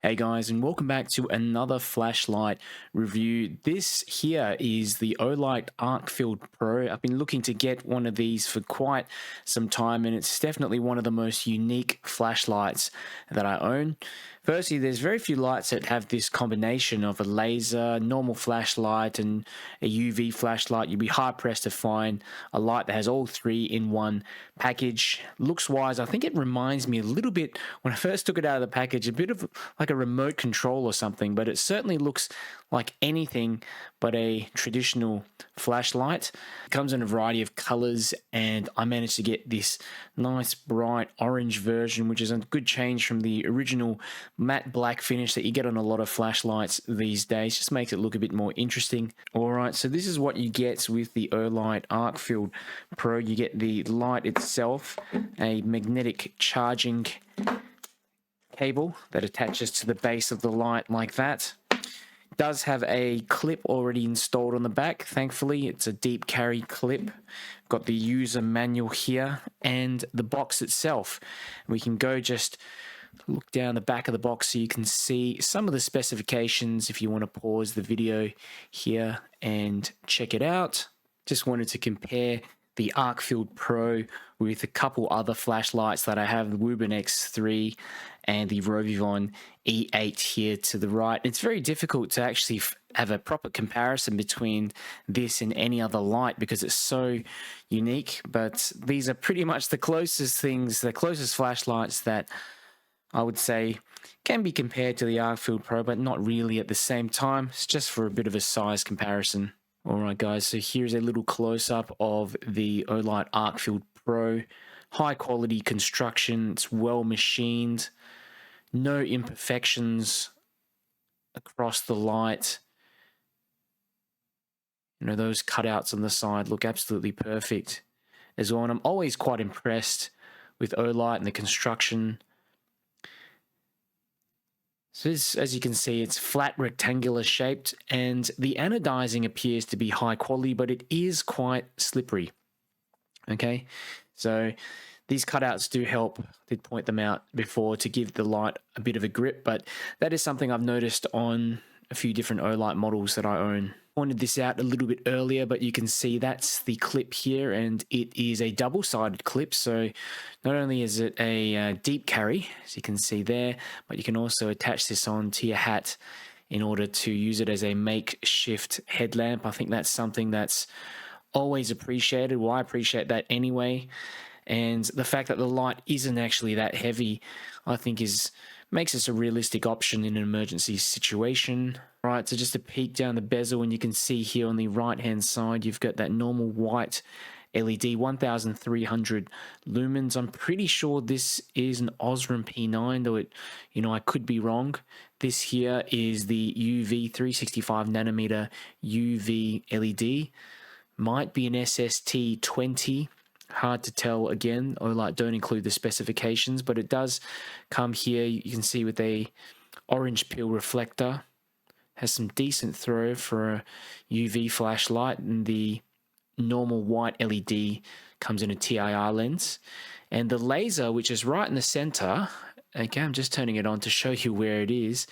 Hey guys, and welcome back to another flashlight review. This here is the Olight Arkfield Pro. I've been looking to get one of these for quite some time, and it's definitely one of the most unique flashlights that I own. Firstly, there's very few lights that have this combination of a laser, normal flashlight, and a UV flashlight. You'd be hard pressed to find a light that has all three in one package. Looks wise, I think it reminds me a little bit, when I first took it out of the package, a bit of like a remote control or something, but it certainly looks like anything but a traditional flashlight. It comes in a variety of colors, and I managed to get this nice bright orange version, which is a good change from the original matte black finish that you get on a lot of flashlights these days. Just makes it look a bit more interesting. All right, so this is what you get with the Olight Arkfield Pro. You get the light itself, a magnetic charging cable that attaches to the base of the light like that. It does have a clip already installed on the back. Thankfully, it's a deep carry clip. Got the user manual here and the box itself. We can go just look down the back of the box so you can see some of the specifications if you want to pause the video here and check it out. Just wanted to compare the Arkfield Pro with a couple other flashlights that I have, the Wuben X3 and the Rovivon E8 here to the right. It's very difficult to actually have a proper comparison between this and any other light because it's so unique, but these are pretty much the closest things, the closest flashlights that I would say can be compared to the Arkfield Pro, but not really at the same time. It's just for a bit of a size comparison. Alright guys, so here's a little close-up of the Olight Arkfield Pro. High quality construction, it's well machined, no imperfections across the light. You know, those cutouts on the side look absolutely perfect as well, and I'm always quite impressed with Olight and the construction. So this, as you can see, it's flat rectangular shaped, and the anodizing appears to be high quality, but it is quite slippery. Okay, so these cutouts do help. I did point them out before to give the light a bit of a grip, but that is something I've noticed on a few different Olight models that I own. Pointed this out a little bit earlier, but you can see that's the clip here, and it is a double-sided clip. So not only is it a deep carry, as you can see there, but you can also attach this on to your hat in order to use it as a makeshift headlamp. I think that's something that's always appreciated. Well, I appreciate that anyway. And the fact that the light isn't actually that heavy, I think makes this a realistic option in an emergency situation. Right, so just a peek down the bezel, and you can see here on the right hand side you've got that normal white LED, 1300 lumens. I'm pretty sure this is an Osram P9, though it, I could be wrong. This here is the UV 365 nanometer UV LED. Might be an SST20. Hard to tell again. Olight don't include the specifications, but it does come here. You can see with a orange peel reflector. Has some decent throw for a UV flashlight, and the normal white LED comes in a TIR lens. And the laser, which is right in the center, okay, I'm just turning it on to show you where it is.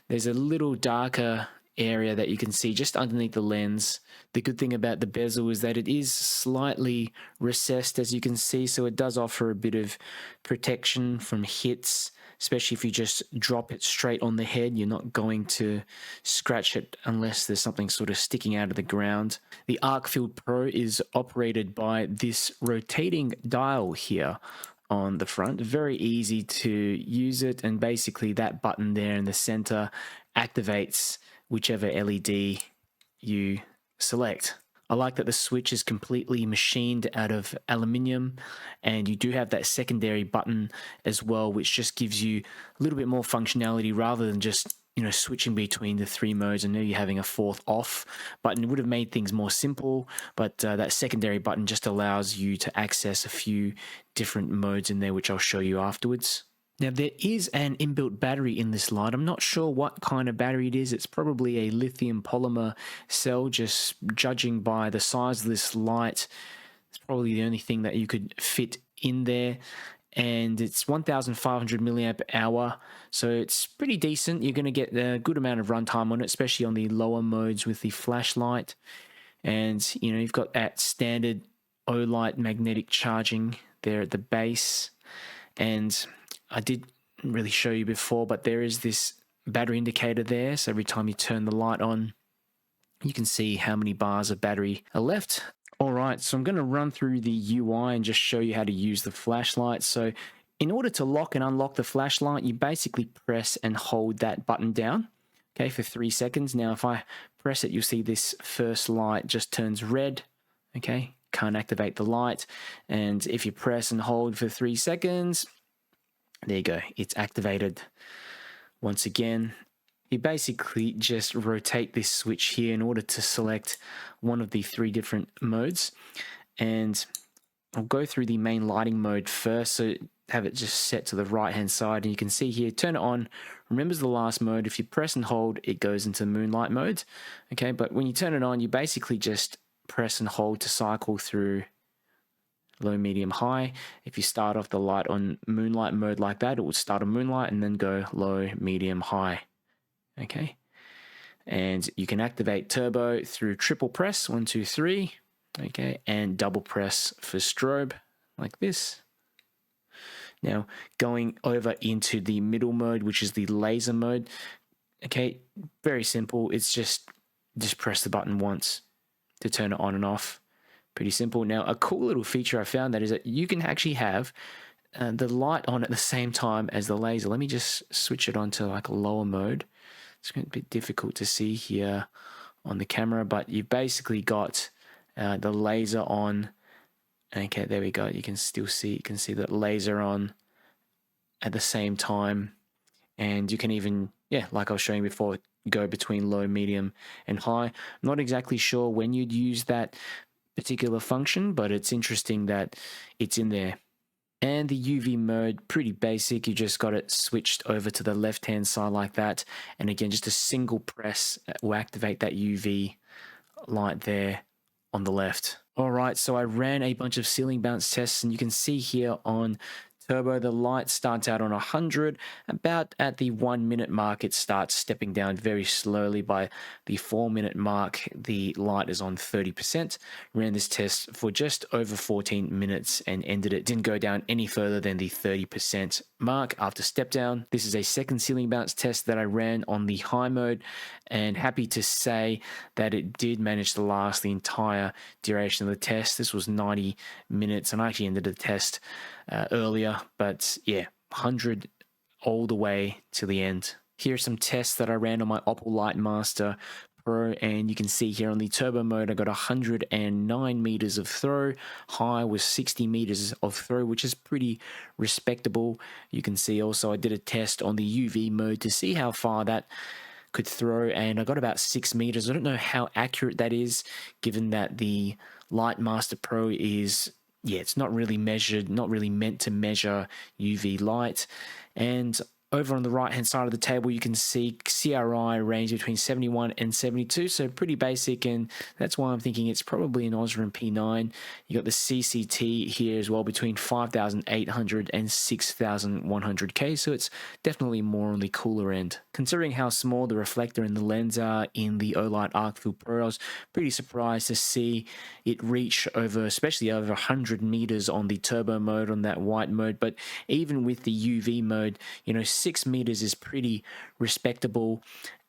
There's a little darker area that you can see just underneath the lens. The good thing about the bezel is that it is slightly recessed, as you can see, so it does offer a bit of protection from hits, especially if you just drop it straight on the head. You're not going to scratch it unless there's something sort of sticking out of the ground. The Arkfield Pro is operated by this rotating dial here on the front. Very easy to use it, and basically that button there in the center activates whichever LED you select. I like that the switch is completely machined out of aluminium, and you do have that secondary button as well, which just gives you a little bit more functionality rather than just switching between the three modes. I know you're having a fourth off button. It would have made things more simple, but that secondary button just allows you to access a few different modes in there, which I'll show you afterwards. Now, there is an inbuilt battery in this light. I'm not sure what kind of battery it is. It's probably a lithium polymer cell, just judging by the size of this light. It's probably the only thing that you could fit in there. and it's 1500 milliamp hour, so it's pretty decent. You're going to get a good amount of runtime on it, especially on the lower modes with the flashlight. And you know, you've got that standard Olight magnetic charging there at the base, and I did really show you before, but there is this battery indicator there, so every time you turn the light on, you can see how many bars of battery are left. All right, so I'm going to run through the UI and just show you how to use the flashlight. So in order to lock and unlock the flashlight, you basically press and hold that button down, okay, for 3 seconds. Now, if I press it, you'll see this first light just turns red, okay? Can't activate the light. And if you press and hold for 3 seconds, there you go, it's activated. Once again, you basically just rotate this switch here in order to select one of the 3 different modes. And I'll go through the main lighting mode first, so have it just set to the right hand side, and you can see here, turn it on, remembers the last mode. If you press and hold, it goes into moonlight mode, okay? But when you turn it on, you basically just press and hold to cycle through low, medium, high. If you start off the light on moonlight mode like that, it will start on moonlight and then go low, medium, high. Okay, and you can activate turbo through triple press, 1, 2, 3, okay, and double press for strobe, like this. Now, going over into the middle mode, which is the laser mode, okay, very simple. It's just press the button once to turn it on and off. Pretty simple. Now, a cool little feature I found that is that you can actually have the light on at the same time as the laser. Let me just switch it on to like a lower mode. It's going to be difficult to see here on the camera, but you've basically got the laser on. Okay, there we go. You can still see, you can see that laser on at the same time. And you can even, yeah, like I was showing before, go between low, medium, and high. I'm not exactly sure when you'd use that particular function, but it's interesting that it's in there. And the UV mode, pretty basic. You just got it switched over to the left-hand side like that. And again, just a single press will activate that UV light there on the left. All right, so I ran a bunch of ceiling bounce tests, and you can see here on turbo, the light starts out on 100. About at the 1 minute mark, it starts stepping down very slowly. By the 4 minute mark, the light is on 30%. Ran this test for just over 14 minutes and ended it. Didn't go down any further than the 30% mark after step down. This is a second ceiling bounce test that I ran on the high mode, and happy to say that it did manage to last the entire duration of the test. This was 90 minutes, and I actually ended the test earlier, but yeah, 100 all the way to the end. Here are some tests that I ran on my Olight Master Pro, and you can see here on the turbo mode, I got 109 meters of throw. High was 60 meters of throw, which is pretty respectable. You can see also I did a test on the UV mode to see how far that could throw, and I got about 6 meters. I don't know how accurate that is, given that the Olight Master Pro is, yeah, it's not really measured, not really meant to measure UV light. And over on the right hand side of the table, you can see CRI range between 71 and 72, so pretty basic, and that's why I'm thinking it's probably an Osram P9. You got the CCT here as well, between 5,800 and 6,100K, so it's definitely more on the cooler end. Considering how small the reflector and the lens are in the Olight Arkfield Pro, I was pretty surprised to see it reach over, especially over 100 meters on the turbo mode, on that white mode. But even with the UV mode, you know, 6 meters is pretty respectable.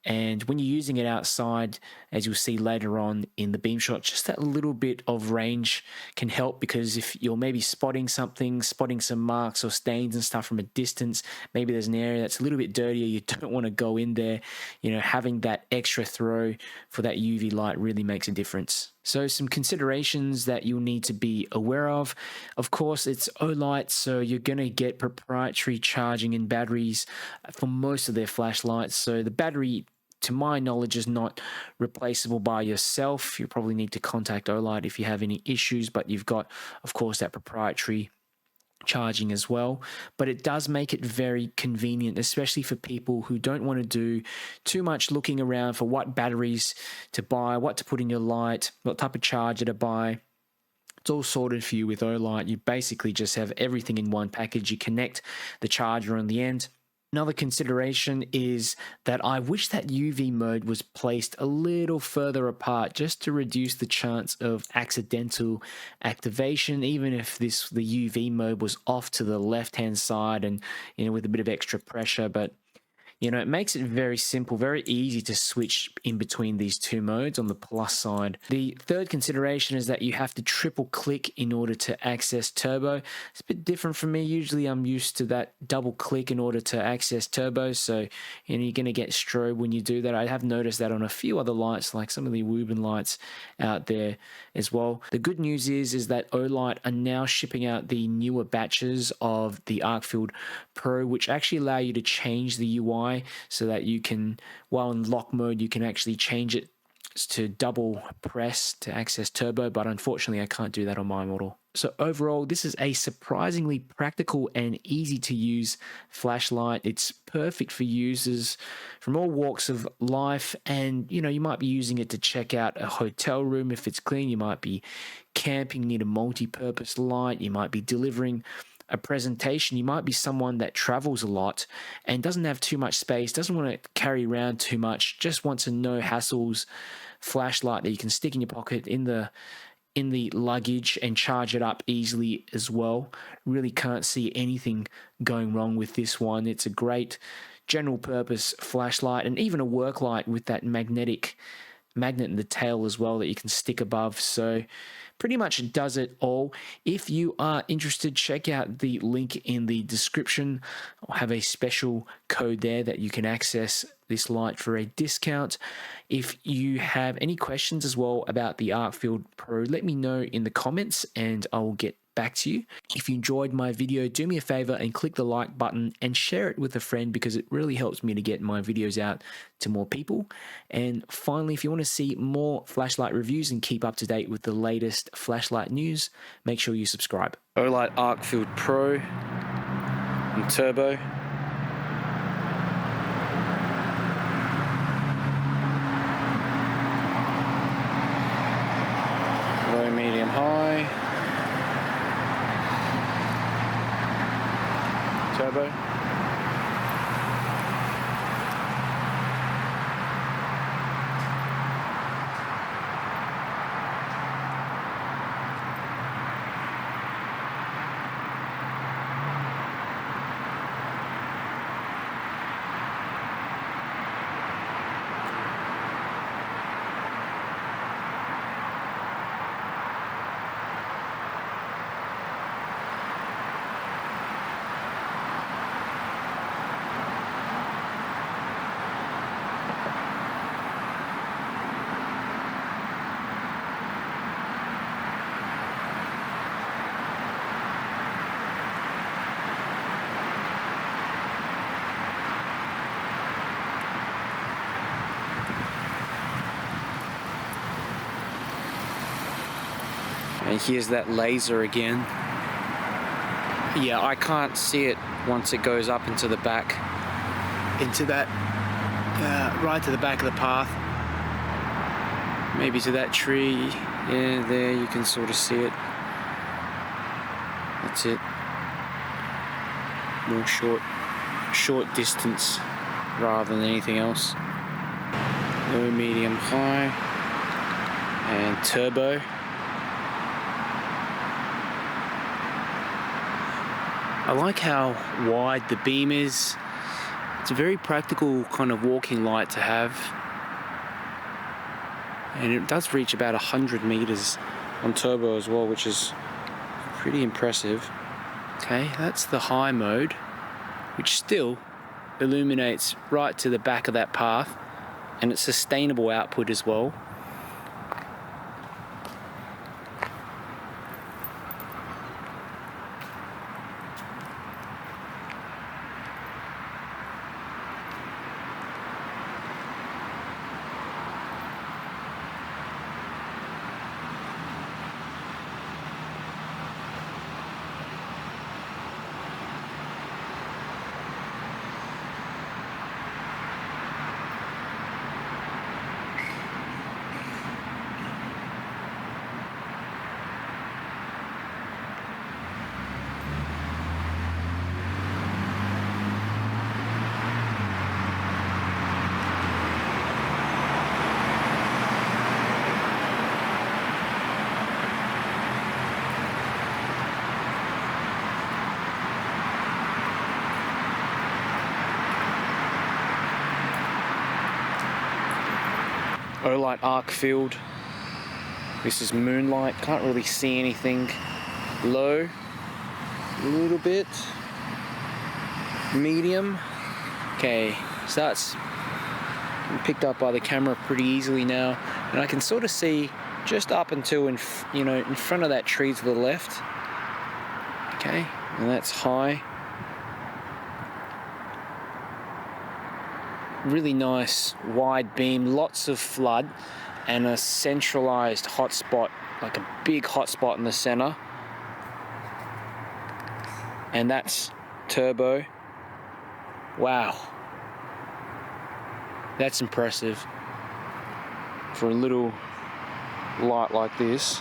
And when you're using it outside, as you'll see later on in the Beamshot, just that little bit of range can help, because if you're maybe spotting something, spotting some marks or stains and stuff from a distance, maybe there's an area that's a little bit dirtier, you don't want to go in there, you know, having that extra throw for that UV light really makes a difference. So some considerations that you'll need to be aware of. Of course, it's Olight, so you're going to get proprietary charging and batteries for most of their flashlights. So the battery, to my knowledge, is not replaceable by yourself. You probably need to contact Olight if you have any issues, but you've got, of course, that proprietary charging as well. But it does make it very convenient, especially for people who don't want to do too much looking around for what batteries to buy, what to put in your light, what type of charger to buy. It's all sorted for you with Olight. You basically just have everything in one package. You connect the charger on the end. Another consideration is that I wish that UV mode was placed a little further apart just to reduce the chance of accidental activation, even if the UV mode was off to the left-hand side and, with a bit of extra pressure. But it makes it very simple, very easy to switch in between these two modes on the plus side. The third consideration is that you have to triple click in order to access turbo. It's a bit different for me. Usually I'm used to that double click in order to access turbo. So, you're going to get strobe when you do that. I have noticed that on a few other lights, like some of the Wuben lights out there as well. The good news is that Olight are now shipping out the newer batches of the Arkfield Pro, which actually allow you to change the UI so that you can, while in lock mode, you can actually change it to double press to access turbo, but unfortunately I can't do that on my model. So overall, this is a surprisingly practical and easy to use flashlight. It's perfect for users from all walks of life, and you might be using it to check out a hotel room if it's clean. You might be camping, need a multi-purpose light. You might be delivering a presentation. You might be someone that travels a lot and doesn't have too much space, doesn't want to carry around too much, just wants a no hassles flashlight that you can stick in your pocket in the luggage and charge it up easily as well. Really can't see anything going wrong with this one. It's a great general purpose flashlight, and even a work light with that magnet in the tail as well that you can stick above. So pretty much does it all. If you are interested, check out the link in the description. I'll have a special code there that you can access this light for a discount. If you have any questions as well about the Arkfield Pro, let me know in the comments and I will get back to you. If you enjoyed my video, do me a favor and click the like button and share it with a friend, because it really helps me to get my videos out to more people. And finally, if you want to see more flashlight reviews and keep up to date with the latest flashlight news, make sure you subscribe. Olight Arkfield Pro and Turbo. Low, medium, high. Turbo. And here's that laser again. Yeah, I can't see it once it goes up into the back, into that, right to the back of the path. Maybe to that tree. Yeah, there you can sort of see it. That's it. More short distance rather than anything else. Low, medium, high, and turbo. I like how wide the beam is. It's a very practical kind of walking light to have. And it does reach about 100 meters on turbo as well, which is pretty impressive. Okay, that's the high mode, which still illuminates right to the back of that path, and it's sustainable output as well. Olight Arkfield. This is moonlight, can't really see anything. Low, a little bit. Medium. Okay, so that's picked up by the camera pretty easily now, and I can sort of see just up until in front of that tree to the left. Okay, and that's high. Really nice wide beam, lots of flood, and a centralized hotspot, like a big hotspot in the center. And that's turbo. Wow. That's impressive for a little light like this.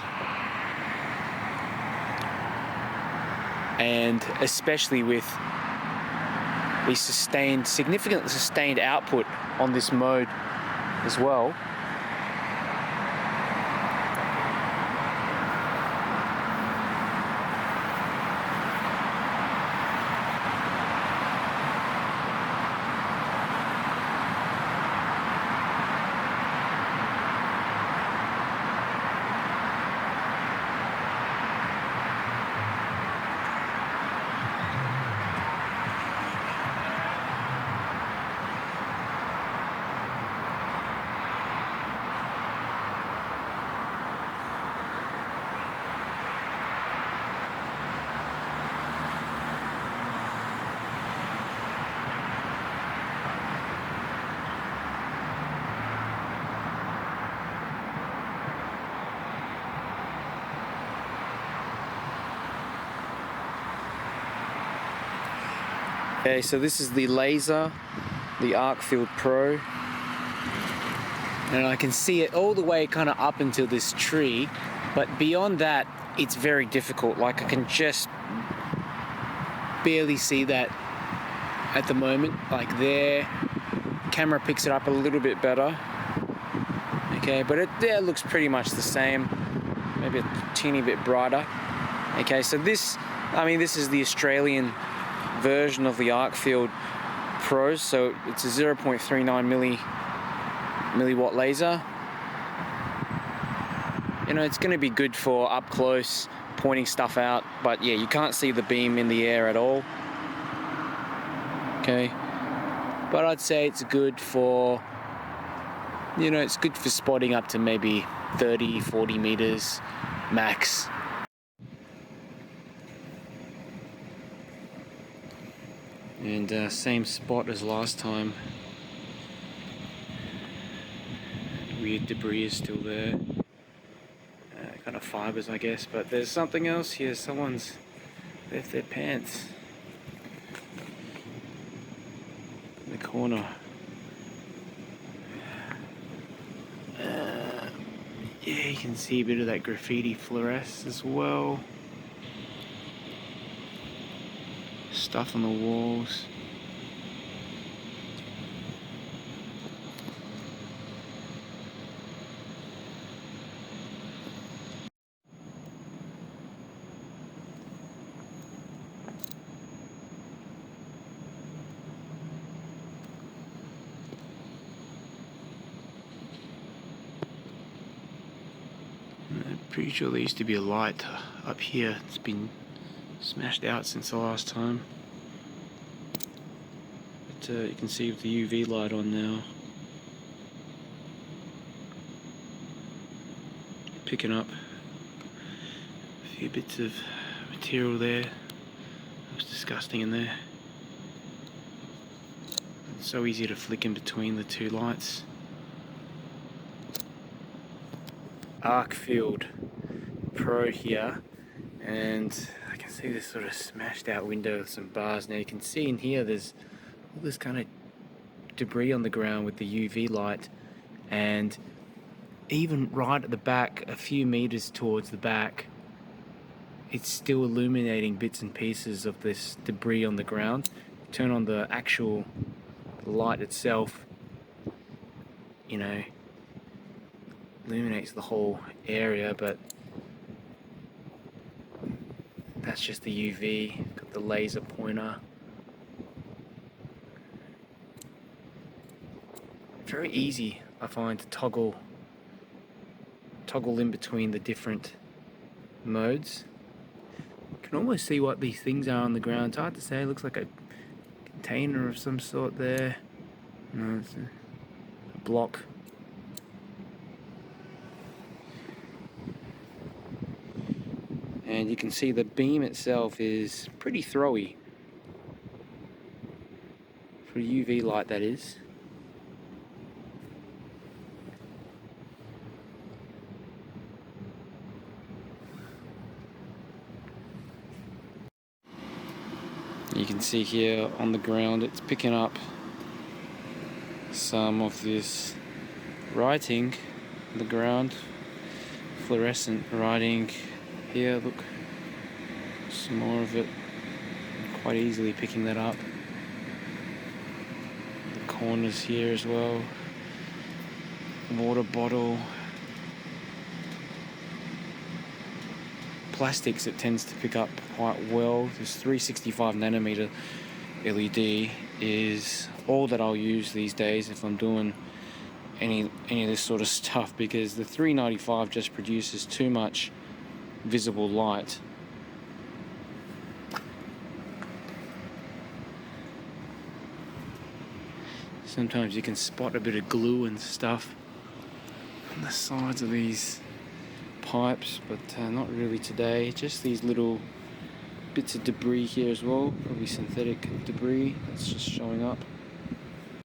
And especially with the significant sustained output on this mode as well. Okay, so this is the laser, the Arkfield Pro, and I can see it all the way kind of up until this tree, but beyond that it's very difficult. Like, I can just barely see that at the moment. Like there, camera picks it up a little bit better. Okay, but it looks pretty much the same, maybe a teeny bit brighter. Okay, so this is the Australian version of the Arkfield Pro, so it's a 0.39 milliwatt laser. You know, it's going to be good for up close pointing stuff out, but yeah, you can't see the beam in the air at all. Okay, but I'd say it's good for, it's good for spotting up to maybe 30-40 meters max. And same spot as last time. Weird debris is still there. Kind of fibers, I guess, but there's something else here. Someone's left their pants in the corner. Yeah, you can see a bit of that graffiti fluoresce as well. Stuff on the walls. I'm pretty sure there used to be a light up here. It's been smashed out since the last time. But you can see with the UV light on now. Picking up a few bits of material there. It was disgusting in there. It's so easy to flick in between the two lights. Arkfield Pro here, and I can see this sort of smashed out window with some bars. Now you can see in here there's all this kind of debris on the ground with the UV light, and even right at the back, a few meters towards the back, it's still illuminating bits and pieces of this debris on the ground. Turn on the actual light itself, illuminates the whole area, but that's just the UV. Got the laser pointer. Very easy I find to toggle in between the different modes. You can almost see what these things are on the ground. It's hard to say. It looks like a container of some sort there. No, it's a block. And you can see the beam itself is pretty throwy. For UV light, that is. You can see here on the ground it's picking up some of this writing on the ground, fluorescent writing here. Look, some more of it, quite easily picking that up. The corners here as well, water bottle, plastics it tends to pick up quite well. This 365 nanometer LED is all that I'll use these days if I'm doing any of this sort of stuff, because the 395 just produces too much visible light. Sometimes you can spot a bit of glue and stuff on the sides of these pipes, but not really today. Just these little bits of debris here as well, probably synthetic debris that's just showing up.